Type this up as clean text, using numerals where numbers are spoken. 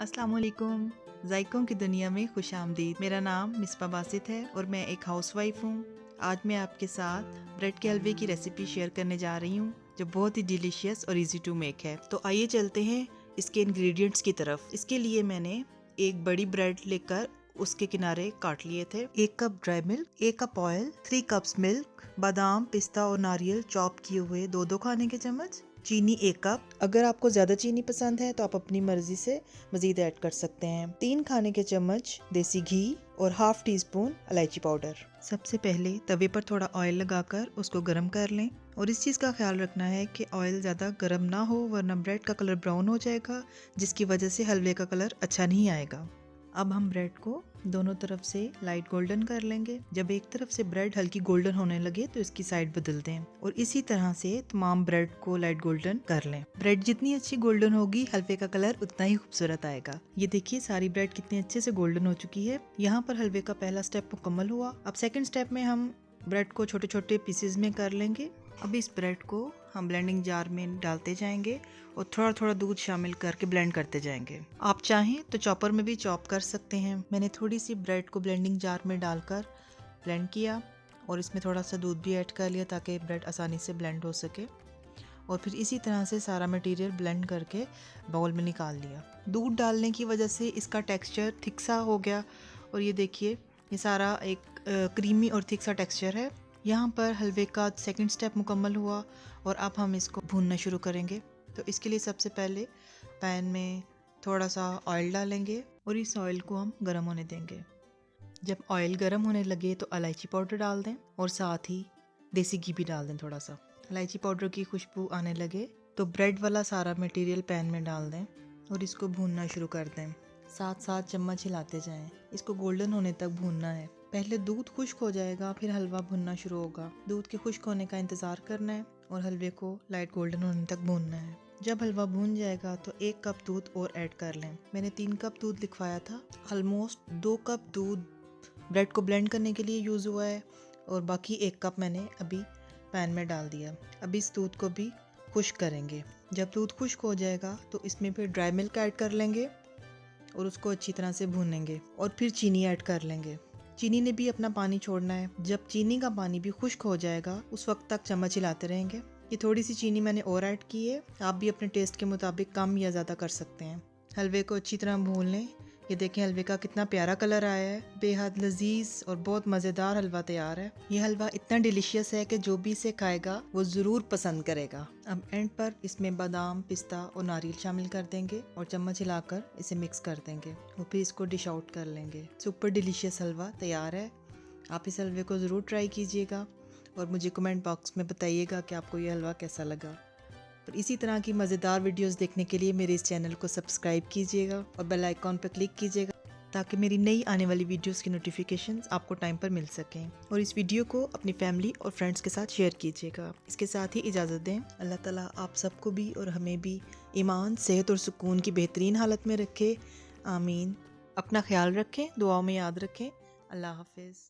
अस्सलाम वालेकुम। जायकों की दुनिया में खुश आमदीद। मेरा नाम मिसबा बासित है और मैं एक हाउसवाइफ हूँ। आज मैं आपके साथ ब्रेड के हलवे की रेसिपी शेयर करने जा रही हूँ जो बहुत ही डिलीशियस और इजी टू मेक है। तो आइए चलते हैं इसके इंग्रेडिएंट्स की तरफ। इसके लिए मैंने एक बड़ी ब्रेड लेकर उसके किनारे काट लिए थे। 1 cup dry milk, 1 cup oil, 3 cups milk, बादाम, पिस्ता और नारियल चॉप किए हुए 2-2 खाने के चम्मच, चीनी 1 कप। अगर आपको ज्यादा चीनी पसंद है तो आप अपनी मर्जी से मजीद ऐड कर सकते हैं। 3 खाने के चम्मच देसी घी और हाफ टी स्पून इलायची पाउडर। सबसे पहले तवे पर थोड़ा ऑयल लगाकर उसको गर्म कर लें और इस चीज का ख्याल रखना है कि ऑयल ज्यादा गर्म ना हो वरना ब्रेड का कलर ब्राउन हो जाएगा जिसकी वजह से हलवे का कलर अच्छा नहीं आएगा। अब हम ब्रेड को दोनों तरफ से लाइट गोल्डन कर लेंगे। जब एक तरफ से ब्रेड हल्की गोल्डन होने लगे तो इसकी साइड बदल दें और इसी तरह से तमाम ब्रेड को लाइट गोल्डन कर लें। ब्रेड जितनी अच्छी गोल्डन होगी हलवे का कलर उतना ही खूबसूरत आएगा। ये देखिए सारी ब्रेड कितनी अच्छे से गोल्डन हो चुकी है। यहाँ पर हलवे का पहला स्टेप मुकम्मल हुआ। अब सेकंड स्टेप में हम ब्रेड को छोटे छोटे पीसेज में कर लेंगे। अब इस ब्रेड को हम ब्लेंडिंग जार में डालते जाएंगे और थोड़ा थोड़ा दूध शामिल करके ब्लेंड करते जाएंगे। आप चाहें तो चॉपर में भी चॉप कर सकते हैं। मैंने थोड़ी सी ब्रेड को ब्लेंडिंग जार में डालकर ब्लेंड किया और इसमें थोड़ा सा दूध भी ऐड कर लिया ताकि ब्रेड आसानी से ब्लेंड हो सके और फिर इसी तरह से सारा मटेरियल ब्लेंड करके बाउल में निकाल लिया। दूध डालने की वजह से इसका टेक्सचर थिक सा हो गया और ये देखिए ये सारा एक क्रीमी और थिक सा टेक्सचर है। यहाँ पर हलवे का सेकंड स्टेप मुकम्मल हुआ और अब हम इसको भूनना शुरू करेंगे। तो इसके लिए सबसे पहले पैन में थोड़ा सा ऑयल डालेंगे और इस ऑयल को हम गर्म होने देंगे। जब ऑयल गर्म होने लगे तो इलायची पाउडर डाल दें और साथ ही देसी घी भी डाल दें। थोड़ा सा इलायची पाउडर की खुशबू आने लगे तो ब्रेड वाला सारा मटेरियल पैन में डाल दें और इसको भूनना शुरू कर दें। साथ साथ चम्मच हिलाते जाएं। इसको गोल्डन होने तक भूनना है। पहले दूध खुश्क हो जाएगा फिर हलवा भुनना शुरू होगा। दूध के खुश्क होने का इंतजार करना है और हलवे को लाइट गोल्डन होने तक भूनना है। जब हलवा भून जाएगा तो 1 कप दूध और ऐड कर लें। मैंने 3 कप दूध लिखवाया था। ऑलमोस्ट 2 कप दूध ब्रेड को ब्लेंड करने के लिए यूज हुआ है और बाकी 1 कप मैंने अभी पैन में डाल दिया। अब इस दूध को भी खुश्क करेंगे। जब दूध खुश्क हो जाएगा तो इसमें फिर ड्राई मिल्क ऐड कर लेंगे और उसको अच्छी तरह से भूनेंगे और फिर चीनी ऐड कर लेंगे। चीनी ने भी अपना पानी छोड़ना है। जब चीनी का पानी भी खुश्क हो जाएगा उस वक्त तक चम्मच हिलाते रहेंगे। ये थोड़ी सी चीनी मैंने और ऐड की है। आप भी अपने टेस्ट के मुताबिक कम या ज़्यादा कर सकते हैं। हलवे को अच्छी तरह भून लें। ये देखें हलवे का कितना प्यारा कलर आया है। बेहद लजीज और बहुत मज़ेदार हलवा तैयार है। ये हलवा इतना डिलीशियस है कि जो भी इसे खाएगा वो ज़रूर पसंद करेगा। अब एंड पर इसमें बादाम, पिस्ता और नारियल शामिल कर देंगे और चम्मच हिलाकर इसे मिक्स कर देंगे और फिर इसको डिश आउट कर लेंगे। सुपर डिलीशियस हलवा तैयार है। आप इस हलवे को ज़रूर ट्राई कीजिएगा और मुझे कमेंट बॉक्स में बताइएगा कि आपको ये हलवा कैसा लगा। और इसी तरह की मज़ेदार वीडियोस देखने के लिए मेरे इस चैनल को सब्सक्राइब कीजिएगा और बेल आइकॉन पर क्लिक कीजिएगा ताकि मेरी नई आने वाली वीडियोस की नोटिफिकेशंस आपको टाइम पर मिल सकें। और इस वीडियो को अपनी फैमिली और फ्रेंड्स के साथ शेयर कीजिएगा। इसके साथ ही इजाज़त दें। अल्लाह ताला आप सबको भी और हमें भी ईमान, सेहत और सुकून की बेहतरीन हालत में रखे। आमीन। अपना ख्याल रखें, दुआओं में याद रखें। अल्लाह हाफिज़।